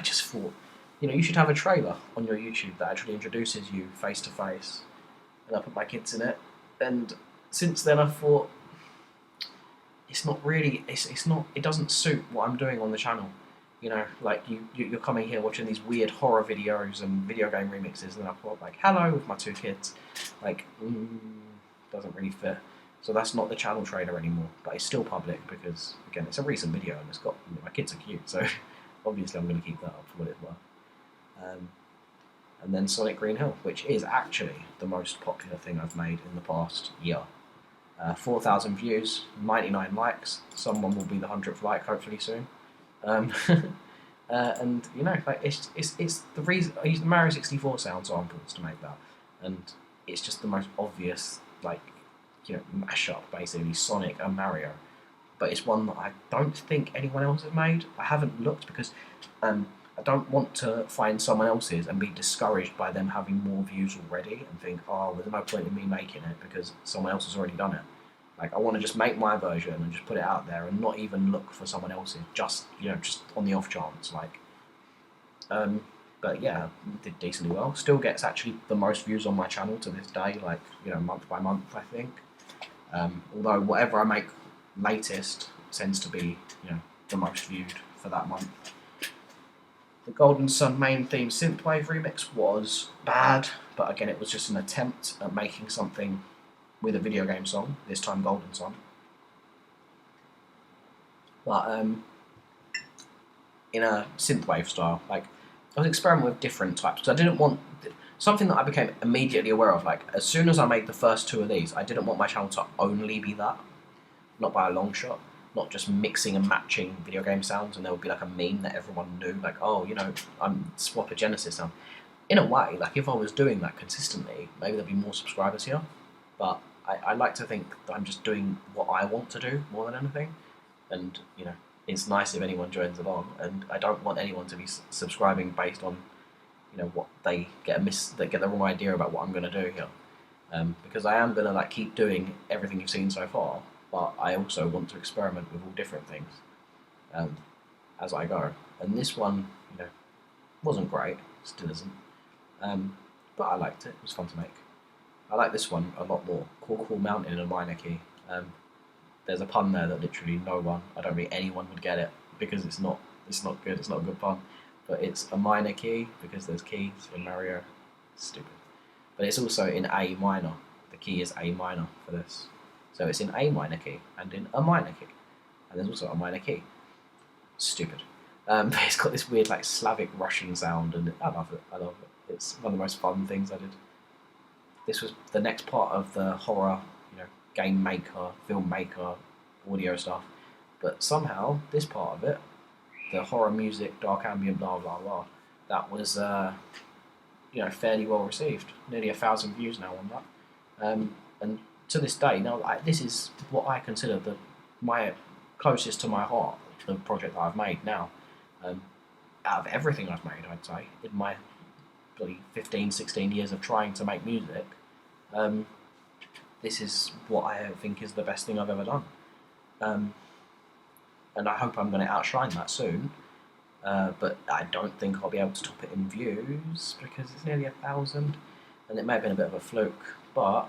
S1: just thought, you should have a trailer on your YouTube that actually introduces you face to face, and I put my kids in it, and since then I thought it's not really, it doesn't suit what I'm doing on the channel. You're coming here watching these weird horror videos and video game remixes, and I thought hello with my 2 kids, doesn't really fit. So that's not the channel trailer anymore, but it's still public because, again, it's a recent video and it's got, my kids are cute, so obviously I'm going to keep that up for what it's worth. And then Sonic Green Hill, which is actually the most popular thing I've made in the past year. 4,000 views, 99 likes. Someone will be the 100th like hopefully soon. And it's the reason I used the Mario 64 sound samples to make that, and it's just the most obvious mashup, basically Sonic and Mario. But it's one that I don't think anyone else has made. I haven't looked because I don't want to find someone else's and be discouraged by them having more views already and think, there's no point in me making it because someone else has already done it. I want to just make my version and just put it out there and not even look for someone else's, just on the off chance. But yeah, did decently well. Still gets actually the most views on my channel to this day, month by month, I think. Although whatever I make latest tends to be, the most viewed for that month. The Golden Sun main theme synthwave remix was bad, but again it was just an attempt at making something with a video game song, this time Golden Sun. But in a synthwave style, I was experimenting with different types, because I didn't want something that I became immediately aware of. As soon as I made the first 2 of these, I didn't want my channel to only be that, not by a long shot. Not just mixing and matching video game sounds, and there would be a meme that everyone knew, I'm swap a Genesis sound. In a way, if I was doing that consistently, maybe there'd be more subscribers here. But I like to think that I'm just doing what I want to do more than anything. And, it's nice if anyone joins along, and I don't want anyone to be subscribing based on, what they get the wrong idea about what I'm going to do here. Because I am going to keep doing everything you've seen so far, but I also want to experiment with all different things as I go. And this one, wasn't great, still isn't. But I liked it. It was fun to make. I like this one a lot more. Cool Mountain in a minor key. There's a pun there that literally I don't think anyone would get it, because it's not good. It's not a good pun. But it's a minor key because there's keys in Mario. Stupid. But it's also in A minor. The key is A minor for this. So it's in A minor key and in a minor key. And there's also a minor key. Stupid. But it's got this weird like Slavic Russian sound, and I love it. I love it. It's one of the most fun things I did. This was the next part of the horror, game maker, filmmaker, audio stuff. But somehow this part of it, the horror music, dark ambient, blah blah blah, that was fairly well received. Nearly 1,000 views now on that. And to this day, now this is what I consider my closest to my heart, the project that I've made now. Out of everything I've made, I'd say, in my 15, 16 years of trying to make music, this is what I think is the best thing I've ever done. And I hope I'm going to outshine that soon. But I don't think I'll be able to top it in views because it's nearly 1,000, and it may have been a bit of a fluke, but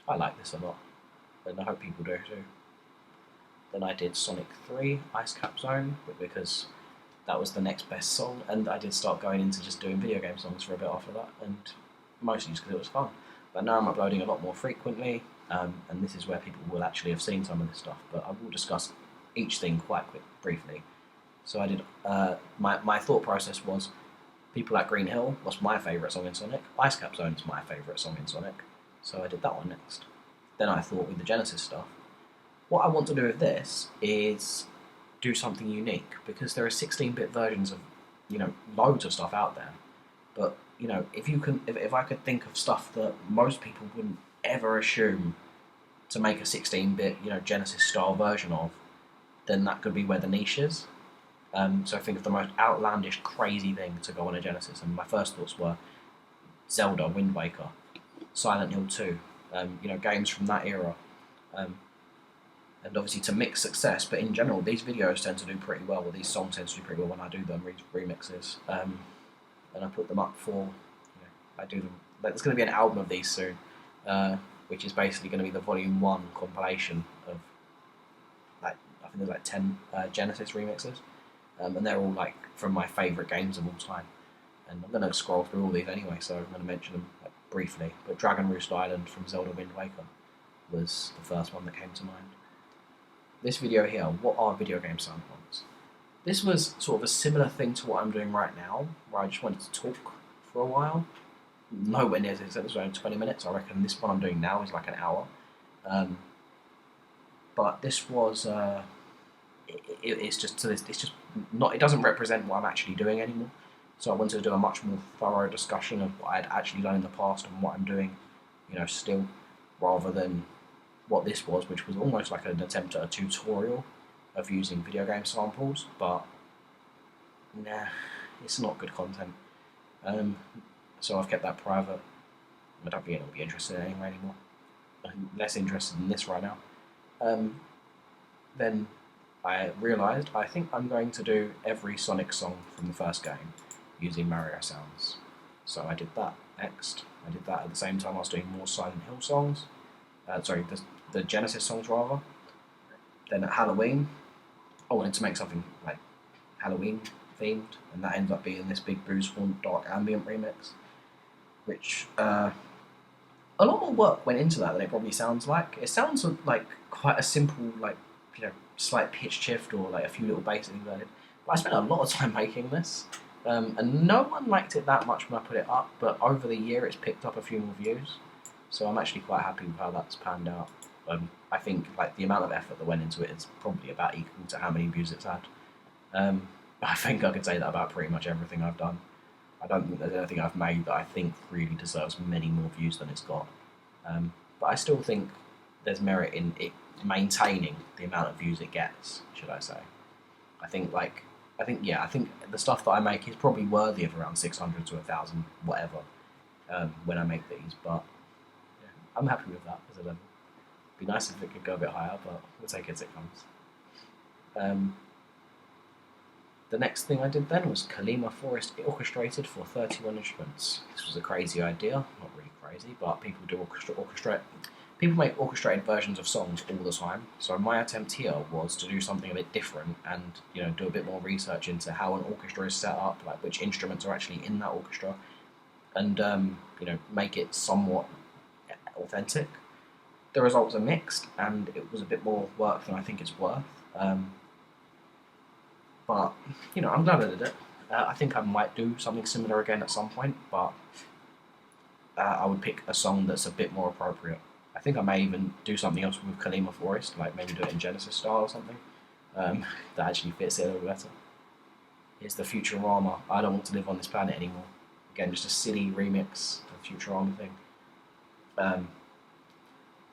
S1: I like this a lot, and I hope people do too. Then I did Sonic 3 Ice Cap Zone because that was the next best song, and I did start going into just doing video game songs for a bit after that, and mostly just because it was fun. But now I'm uploading a lot more frequently, and this is where people will actually have seen some of this stuff, but I will discuss each thing quite briefly. So I did, my thought process was, People at Green Hill was my favourite song in Sonic, Ice Cap Zone is my favourite song in Sonic, so I did that one next. Then I thought with the Genesis stuff, what I want to do with this is do something unique, because there are 16-bit versions of, loads of stuff out there. But, if I could think of stuff that most people wouldn't ever assume to make a 16-bit, Genesis-style version of, then that could be where the niche is. So I think of the most outlandish, crazy thing to go on a Genesis, and my first thoughts were Zelda, Wind Waker, Silent Hill 2, games from that era. And obviously to mix success, but in general, these videos tend to do pretty well, or these songs tend to do pretty well when I do them, remixes. And I put them up for, I do them. There's going to be an album of these soon, which is basically going to be the Volume 1 compilation of, I think there's 10 Genesis remixes. And they're all from my favourite games of all time. And I'm going to scroll through all these anyway, so I'm going to mention them briefly. But Dragon Roost Island from Zelda Wind Waker was the first one that came to mind. This video here, what are video game soundfonts? This was sort of a similar thing to what I'm doing right now, where I just wanted to talk for a while. Nowhere near this, it was only 20 minutes. I reckon this one I'm doing now is like an hour. But this was, it's just not, it doesn't represent what I'm actually doing anymore. So I wanted to do a much more thorough discussion of what I had actually done in the past and what I'm doing, still, rather than what this was, which was almost like an attempt at a tutorial of using video game samples, but nah, it's not good content. So I've kept that private. I don't think it'll be interested in anyway anymore. I'm less interested in this right now. Then I realised I think I'm going to do every Sonic song from the first game using Mario sounds. So I did that next. I did that at the same time I was doing more Silent Hill songs. The Genesis songs rather. Then at Halloween, I wanted to make something like Halloween themed, and that ended up being this big Booze Haunt dark ambient remix, which a lot more work went into that than it probably sounds like. It sounds like quite a simple, slight pitch shift or a few little bass things added. But I spent a lot of time making this, and no one liked it that much when I put it up. But over the year, it's picked up a few more views, so I'm actually quite happy with how that's panned out. I think the amount of effort that went into it is probably about equal to how many views it's had. I think I could say that about pretty much everything I've done. I don't think there's anything I've made that I think really deserves many more views than it's got. But I still think there's merit in it maintaining the amount of views it gets, should I say. I think the stuff that I make is probably worthy of around 600 to 1,000, whatever, when I make these, but yeah, I'm happy with that as a level. It'd be nice if it could go a bit higher, but we'll take it as it comes. The next thing I did then was Kalima Forest orchestrated for 31 instruments. This was a crazy idea, not really crazy, but people do orchestrate. People make orchestrated versions of songs all the time. So my attempt here was to do something a bit different and do a bit more research into how an orchestra is set up, which instruments are actually in that orchestra, and make it somewhat authentic. The results are mixed, and it was a bit more work than I think it's worth. But I'm glad I did it. I think I might do something similar again at some point, but I would pick a song that's a bit more appropriate. I think I may even do something else with Kalima Forest, like maybe do it in Genesis style or something, that actually fits it a little better. Here's the Futurama, I Don't Want to Live on This Planet Anymore. Again, just a silly remix of the Futurama thing.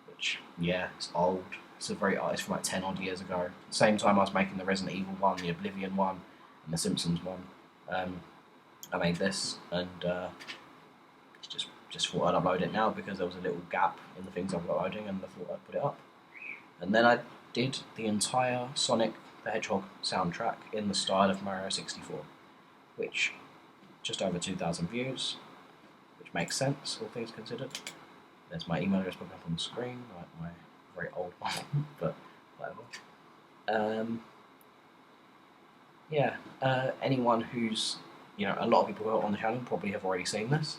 S1: Which, yeah, it's old. It's from like 10 odd years ago. Same time I was making the Resident Evil one, the Oblivion one, and the Simpsons one. I made this, and just thought I'd upload it now because there was a little gap in the things I was uploading, and I thought I'd put it up. And then I did the entire Sonic the Hedgehog soundtrack in the style of Mario 64, which just over 2,000 views, which makes sense, all things considered. There's my email address popping up on the screen, like my very old one, but whatever. Anyone who's, a lot of people who are on the channel probably have already seen this,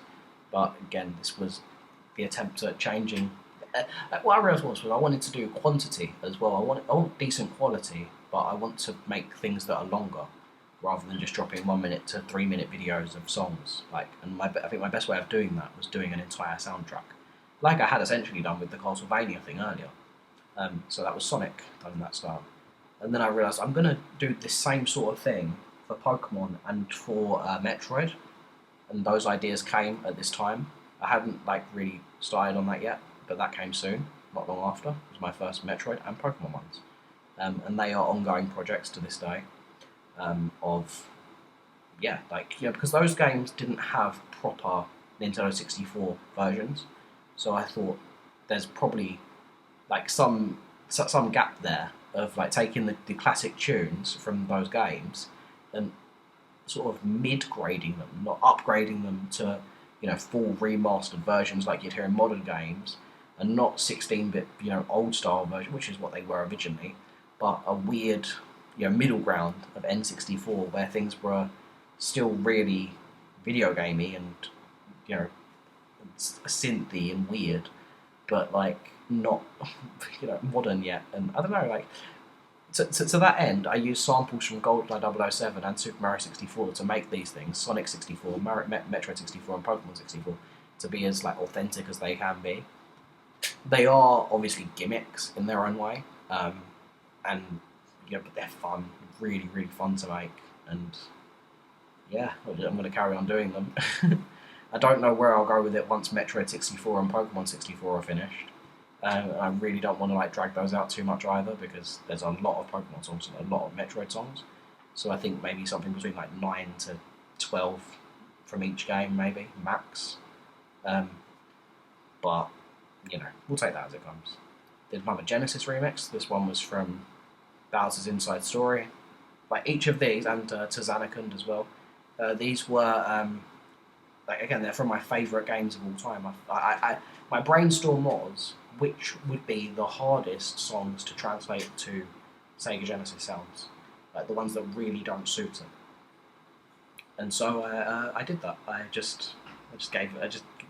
S1: but again, this was the attempt at changing. What I realised was I wanted to do quantity as well. I want decent quality, but I want to make things that are longer, rather than just dropping 1 minute to 3 minute videos of songs. I think my best way of doing that was doing an entire soundtrack, like I had essentially done with the Castlevania thing earlier. So that was Sonic done in that style. And then I realised I'm going to do the same sort of thing for Pokemon and for Metroid. And those ideas came at this time. I hadn't really started on that yet, but that came soon, not long after. It was my first Metroid and Pokemon ones. And they are ongoing projects to this day. Because those games didn't have proper Nintendo 64 versions. So I thought there's probably some gap there of taking the classic tunes from those games and sort of mid-grading them, not upgrading them to full remastered versions like you'd hear in modern games, and not 16-bit old style version, which is what they were originally, but a weird middle ground of N64 where things were still really video gamey and synthy and weird, but not modern yet. And I don't know, to that end, I used samples from Goldene 007 and Super Mario 64 to make these things, Sonic 64, Metroid 64 and Pokemon 64, to be as authentic as they can be. They are obviously gimmicks in their own way, but they're fun, really, really fun to make, and yeah, I'm going to carry on doing them. I don't know where I'll go with it once Metroid 64 and Pokemon 64 are finished. I really don't want to drag those out too much either, because there's a lot of Pokemon songs and a lot of Metroid songs. So I think maybe something between 9 to 12 from each game, maybe max. But we'll take that as it comes. Did another Genesis remix. This one was from Bowser's Inside Story. Each of these, and to Zanarkand as well. These were again, they're from my favourite games of all time. My brainstorm was which would be the hardest songs to translate to Sega Genesis sounds, the ones that really don't suit it. And so I did that. I just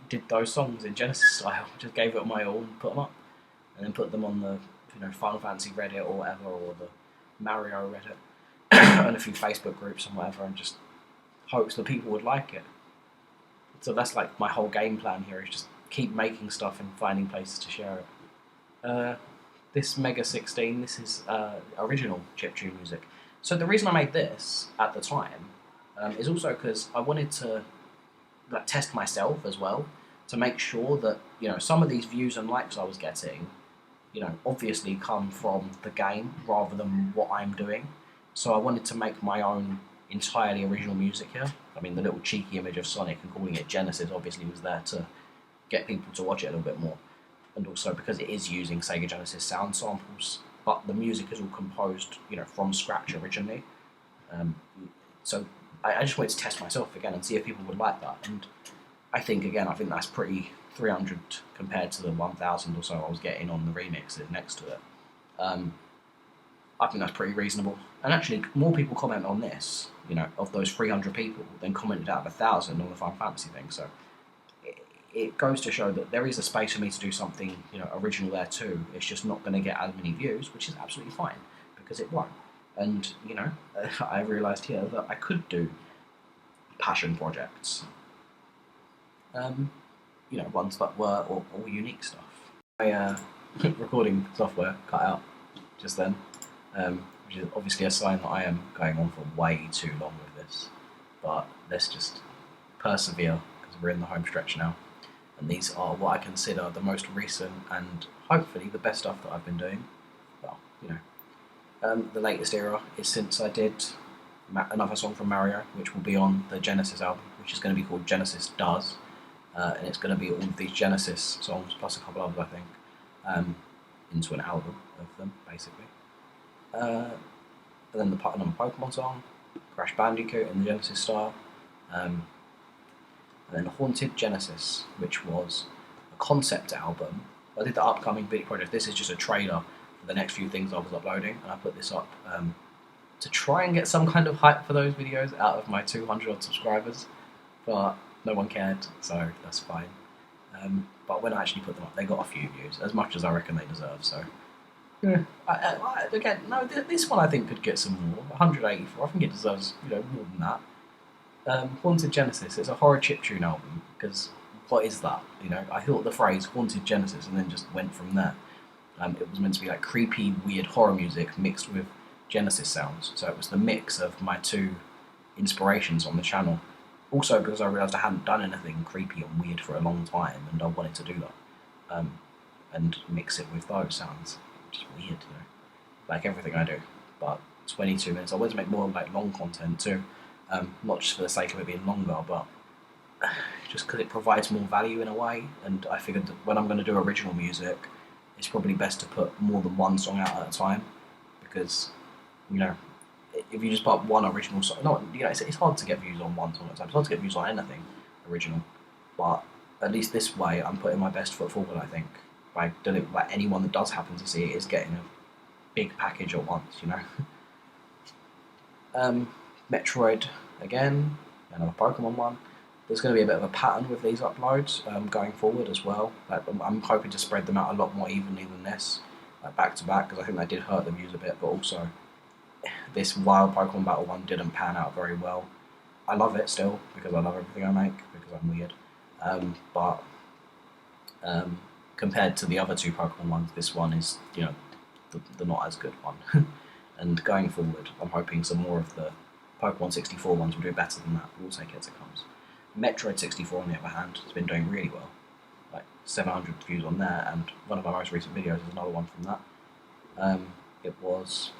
S1: did those songs in Genesis style. Just gave it my all and put them up, and then put them on the Final Fantasy Reddit or whatever, or the Mario Reddit, and a few Facebook groups and whatever, and just hopes that people would like it. So that's my whole game plan here, is just keep making stuff and finding places to share it. This Mega 16, this is original chiptune music. So the reason I made this at the time is also because I wanted to test myself as well, to make sure that some of these views and likes I was getting, obviously come from the game rather than what I'm doing. So I wanted to make my own entirely original music here. I mean, the little cheeky image of Sonic and calling it Genesis obviously was there to get people to watch it a little bit more, and also because it is using Sega Genesis sound samples, but the music is all composed, from scratch originally. So I just wanted to test myself again and see if people would like that, and I think that's pretty 300 compared to the 1,000 or so I was getting on the remixes next to it. I think that's pretty reasonable. And actually, more people comment on this, of those 300 people, than commented out of 1,000 on the Final Fantasy thing. So it goes to show that there is a space for me to do something, you know, original there too. It's just not going to get as many views, which is absolutely fine because it won't. And you know, I realised here that I could do passion projects. You know, ones that were all unique stuff. My recording software cut out just then, which is obviously a sign that I am going on for way too long with this. But let's just persevere because we're in the home stretch now. And these are what I consider the most recent and hopefully the best stuff that I've been doing. Well, you know, the latest era is since I did another song from Mario, which will be on the Genesis album, which is going to be called Genesis Does. And it's going to be all of these Genesis songs, plus a couple others, I think, into an album of them, basically. And then another Pokemon song, Crash Bandicoot in the Genesis style, and then Haunted Genesis, which was a concept album. I did the upcoming big project. This is just a trailer for the next few things I was uploading, and I put this up to try and get some kind of hype for those videos out of my 200 odd subscribers, but no one cared, so that's fine. But when I actually put them up, they got a few views, as much as I reckon they deserve, so... Yeah. Again, no, this one I think could get some more. 184, I think it deserves, you know, more than that. Haunted Genesis, it's a horror chiptune album, because what is that? You know, I thought the phrase Haunted Genesis and then just went from there. It was meant to be like creepy, weird horror music mixed with Genesis sounds, so it was the mix of my two inspirations on the channel. Also because I realised I hadn't done anything creepy and weird for a long time, and I wanted to do that. And mix it with those sounds. Just weird, you know, like everything I do. But 22 minutes. I wanted to make more like long content too, not just for the sake of it being longer, but just because it provides more value in a way. And I figured that when I'm going to do original music, it's probably best to put more than one song out at a time, because you know, if you just put one original song, no, you know, it's hard to get views on one song at a time. It's hard to get views on anything original, but at least this way, I'm putting my best foot forward. I think. By doing it, like anyone that does happen to see it is getting a big package at once, you know. Metroid again, another Pokemon one. There's going to be a bit of a pattern with these uploads going forward as well. Like, I'm hoping to spread them out a lot more evenly than this, like back to back, because I think they did hurt the views a bit. But also, this Wild Pokemon Battle one didn't pan out very well. I love it still because I love everything I make because I'm weird, but. Compared to the other two Pokemon ones, this one is, you know, the not as good one. And going forward, I'm hoping some more of the Pokemon 64 ones will do better than that. We'll take it as it comes. Metroid 64, on the other hand, has been doing really well. Like 700 views on there, and one of my most recent videos is another one from that. It was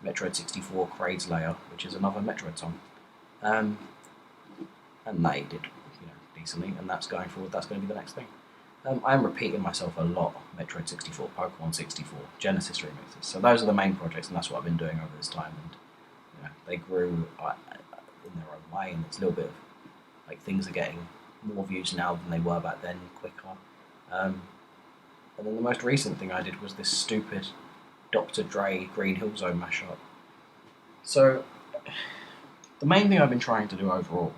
S1: Metroid 64 Kraid's Lair, which is another Metroid song. And they did, you know, decently, and that's going forward. That's going to be the next thing. I am repeating myself a lot. Metroid 64, Pokemon 64, Genesis remixes. So those are the main projects, and that's what I've been doing over this time. And you know, they grew in their own way, and it's a little bit of like things are getting more views now than they were back then, quicker. And then the most recent thing I did was this stupid Dr. Dre Green Hill Zone mashup. So the main thing I've been trying to do overall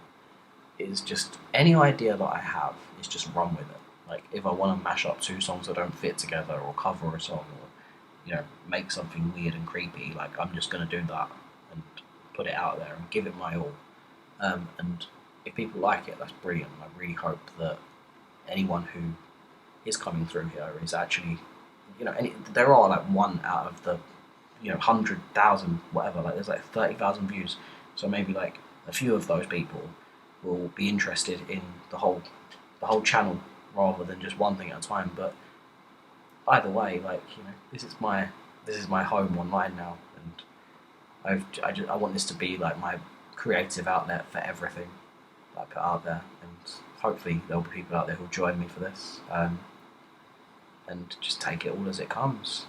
S1: is just any idea that I have is just run with it. Like, if I want to mash up two songs that don't fit together, or cover a song, or, you know, make something weird and creepy, like, I'm just going to do that and put it out there and give it my all. And if people like it, that's brilliant. I really hope that anyone who is coming through here is actually, you know, there are, like, one out of the, you know, 100,000, whatever, like, there's, like, 30,000 views. So maybe, like, a few of those people will be interested in the whole channel, rather than just one thing at a time. But either way, like, you know, this is my home online now, and I want this to be like my creative outlet for everything that I put out there, and hopefully there'll be people out there who'll join me for this, and just take it all as it comes.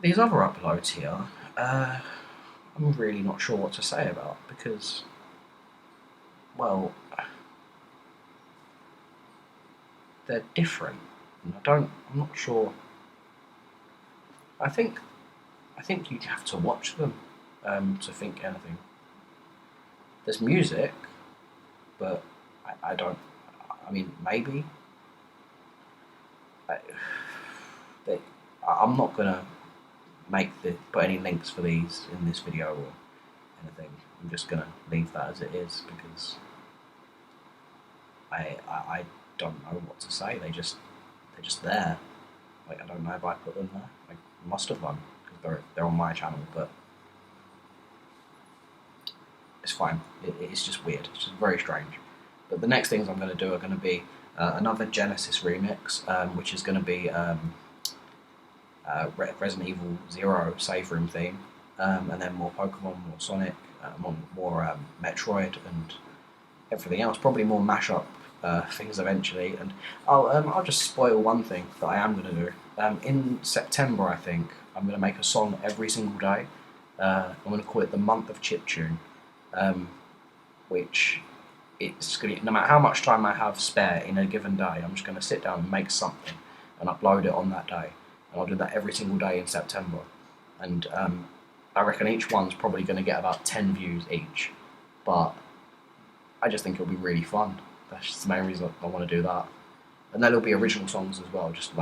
S1: These other uploads here, I'm really not sure what to say about, because, well, they're different, and I'm not sure. I think you have to watch them to think anything. There's music, but I don't I mean, maybe. I'm not gonna put any links for these in this video or anything. I'm just gonna leave that as it is because I don't know what to say. They're just there. Like, I don't know if I put them there. I must have done because they're on my channel, but it's fine. It's just weird. It's just very strange. But the next things I'm going to do are going to be another Genesis remix, which is going to be Resident Evil 0 save room theme, and then more Pokemon, more Sonic, more Metroid, and everything else. Probably more mashup things eventually. And I'll just spoil one thing that I am going to do. In September, I think I'm going to make a song every single day. I'm going to call it the month of chiptune, which it's going to, no matter how much time I have spare in a given day, I'm just going to sit down and make something and upload it on that day. And I'll do that every single day in September. And I reckon each one's probably going to get about 10 views each. But I just think it'll be really fun. That's just the main reason I want to do that. And then there'll be original songs as well. Just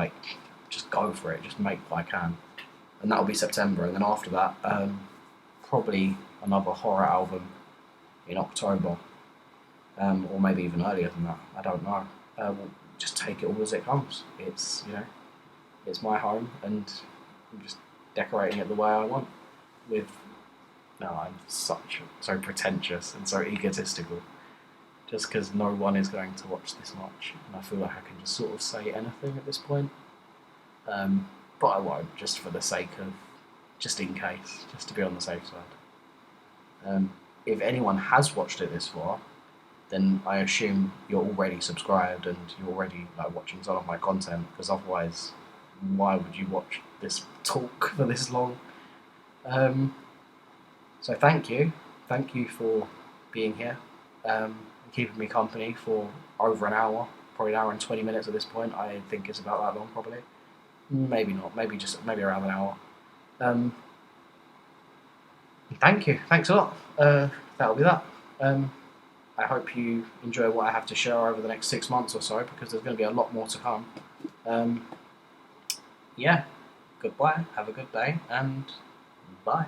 S1: go for it. Just make what I can. And that'll be September. And then after that, probably another horror album in October. Or maybe even earlier than that. I don't know. We'll just take it all as it comes. It's, it's my home, and I'm just decorating it the way I want. I'm so pretentious and so egotistical. Just because no one is going to watch this much, and I feel like I can just sort of say anything at this point. But I won't, just for the sake of, just in case, just to be on the safe side. If anyone has watched it this far, then I assume you're already subscribed and you're already watching some of my content, because otherwise, why would you watch this talk for this long? So thank you for being here, and keeping me company for over an hour, probably an hour and 20 minutes at this point. I think it's about that long, probably. Maybe not, maybe around an hour. Thank you, thanks a lot. That'll be that. I hope you enjoy what I have to share over the next 6 months or so, because there's going to be a lot more to come. Yeah, goodbye, have a good day, and bye.